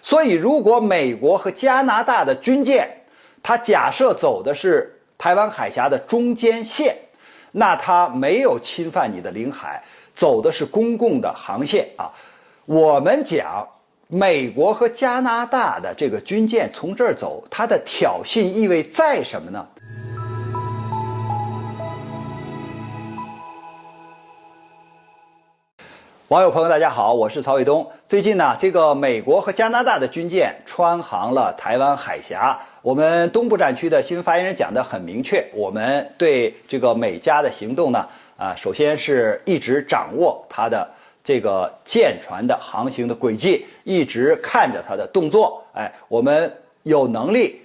所以如果美国和加拿大的军舰，它假设走的是台湾海峡的中间线，那它没有侵犯你的领海，走的是公共的航线啊。我们讲美国和加拿大的这个军舰从这儿走，它的挑衅意味在什么呢？网友朋友大家好，我是曹卫东。最近呢，这个美国和加拿大的军舰穿航了台湾海峡。我们东部战区的新闻发言人讲得很明确，我们对这个美加的行动呢，首先是一直掌握它的这个舰船的航行的轨迹，一直看着它的动作，我们有能力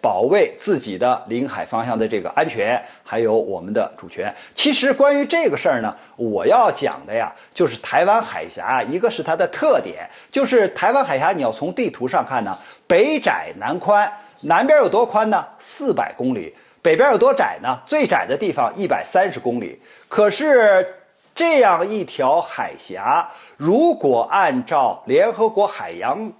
保卫自己的领海方向的这个安全，还有我们的主权。其实关于这个事儿呢，我要讲的呀，就是台湾海峡，一个是它的特点，就是台湾海峡你要从地图上看呢，北窄南宽，南边有多宽呢？400公里，北边有多窄呢？最窄的地方130公里。可是这样一条海峡，如果按照联合国海洋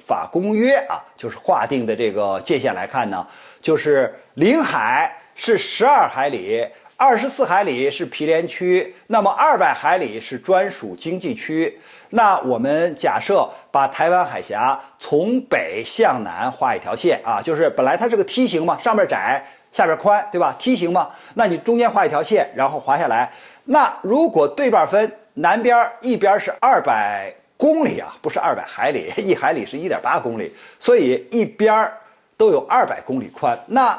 法公约就是划定的这个界限来看呢，就是领海是12海里，24海里是毗连区，那么200海里是专属经济区。那我们假设把台湾海峡从北向南画一条线就是本来它是个梯形嘛，上面窄下边宽，对吧？梯形嘛，那你中间画一条线，然后划下来。那如果对半分，南边一边是200公里不是200海里，1海里是1.8公里，所以一边都有200公里宽，那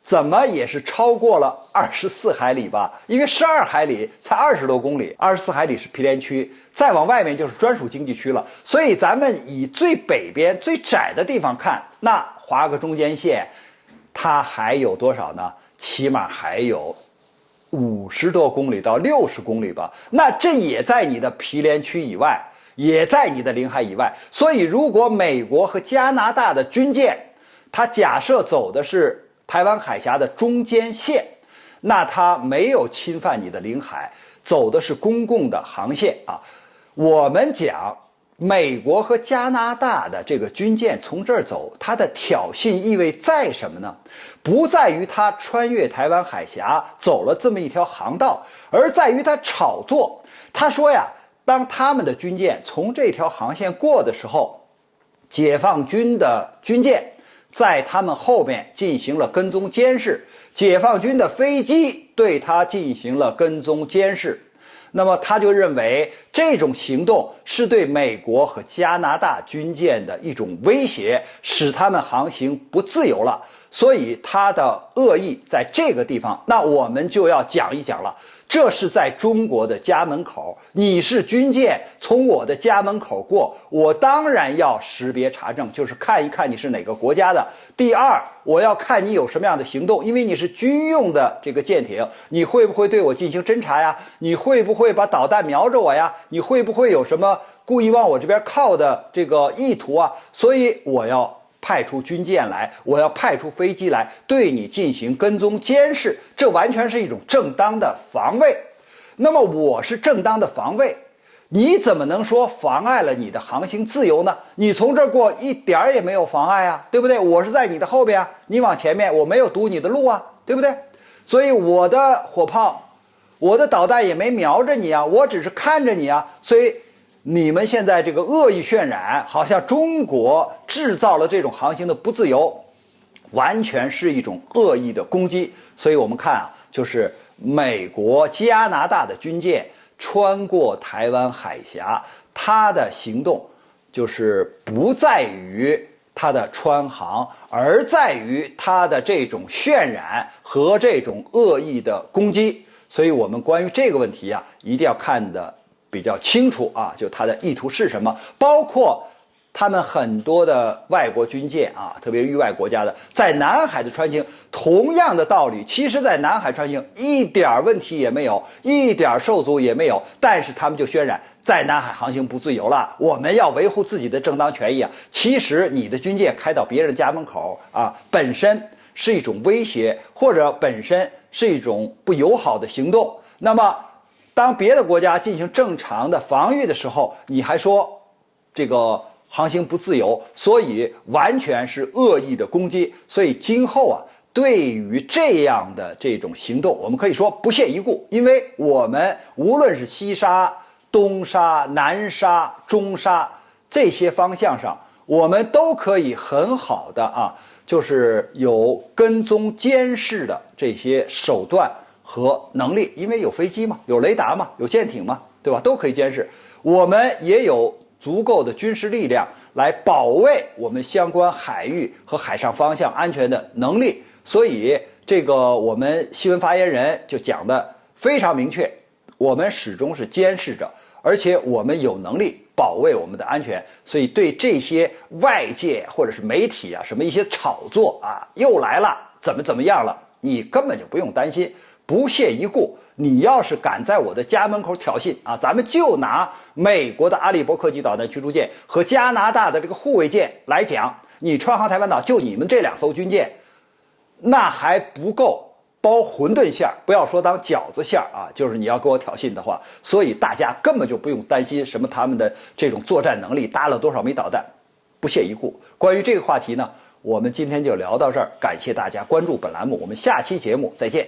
怎么也是超过了24海里吧？因为12海里才20多公里，24海里是毗连区，再往外面就是专属经济区了。所以咱们以最北边最窄的地方看，那划个中间线，它还有多少呢？起码还有50多公里到60公里吧，那这也在你的毗连区以外，也在你的领海以外。所以如果美国和加拿大的军舰，它假设走的是台湾海峡的中间线，那它没有侵犯你的领海，走的是公共的航线我们讲美国和加拿大的这个军舰从这儿走，它的挑衅意味在什么呢？不在于它穿越台湾海峡走了这么一条航道，而在于它炒作。他说呀，当他们的军舰从这条航线过的时候，解放军的军舰在他们后面进行了跟踪监视，解放军的飞机对他进行了跟踪监视。那么他就认为这种行动是对美国和加拿大军舰的一种威胁，使他们航行不自由了。所以他的恶意在这个地方，那我们就要讲一讲了。这是在中国的家门口，你是军舰从我的家门口过，我当然要识别查证，就是看一看你是哪个国家的。第二，我要看你有什么样的行动，因为你是军用的这个舰艇，你会不会对我进行侦察呀？你会不会把导弹瞄着我呀？你会不会有什么故意往我这边靠的这个意图所以我要派出军舰来，我要派出飞机来对你进行跟踪监视，这完全是一种正当的防卫。那么我是正当的防卫，你怎么能说妨碍了你的航行自由呢？你从这儿过一点儿也没有妨碍对不对？我是在你的后边你往前面，我没有堵你的路对不对？所以我的火炮，我的导弹也没瞄着你我只是看着你所以你们现在这个恶意渲染，好像中国制造了这种航行的不自由，完全是一种恶意的攻击。所以我们看就是美国、加拿大的军舰穿过台湾海峡，它的行动就是不在于它的穿航，而在于它的这种渲染和这种恶意的攻击。所以我们关于这个问题一定要看得比较清楚就它的意图是什么，包括他们很多的外国军舰特别域外国家的在南海的穿行，同样的道理，其实在南海穿行一点问题也没有，一点受阻也没有，但是他们就渲染在南海航行不自由了，我们要维护自己的正当权益其实你的军舰开到别人家门口本身是一种威胁，或者本身是一种不友好的行动。那么当别的国家进行正常的防御的时候，你还说这个航行不自由，所以完全是恶意的攻击。所以今后啊，对于这样的这种行动，我们可以说不屑一顾，因为我们无论是西沙、东沙、南沙、中沙这些方向上，我们都可以很好的就是有跟踪监视的这些手段和能力，因为有飞机嘛，有雷达嘛，有舰艇嘛，对吧？都可以监视。我们也有足够的军事力量来保卫我们相关海域和海上方向安全的能力。所以这个我们新闻发言人就讲的非常明确，我们始终是监视着，而且我们有能力保卫我们的安全。所以对这些外界或者是媒体啊，什么一些炒作啊，又来了，怎么样了，你根本就不用担心，不屑一顾。你要是敢在我的家门口挑衅啊，咱们就拿美国的阿利伯克级导弹驱逐舰和加拿大的这个护卫舰来讲，你川航台湾岛就你们这2艘军舰，那还不够包馄饨馅儿，不要说当饺子馅儿啊，就是你要给我挑衅的话。所以大家根本就不用担心什么他们的这种作战能力搭了多少枚导弹，不屑一顾。关于这个话题呢，我们今天就聊到这儿，感谢大家关注本栏目，我们下期节目再见。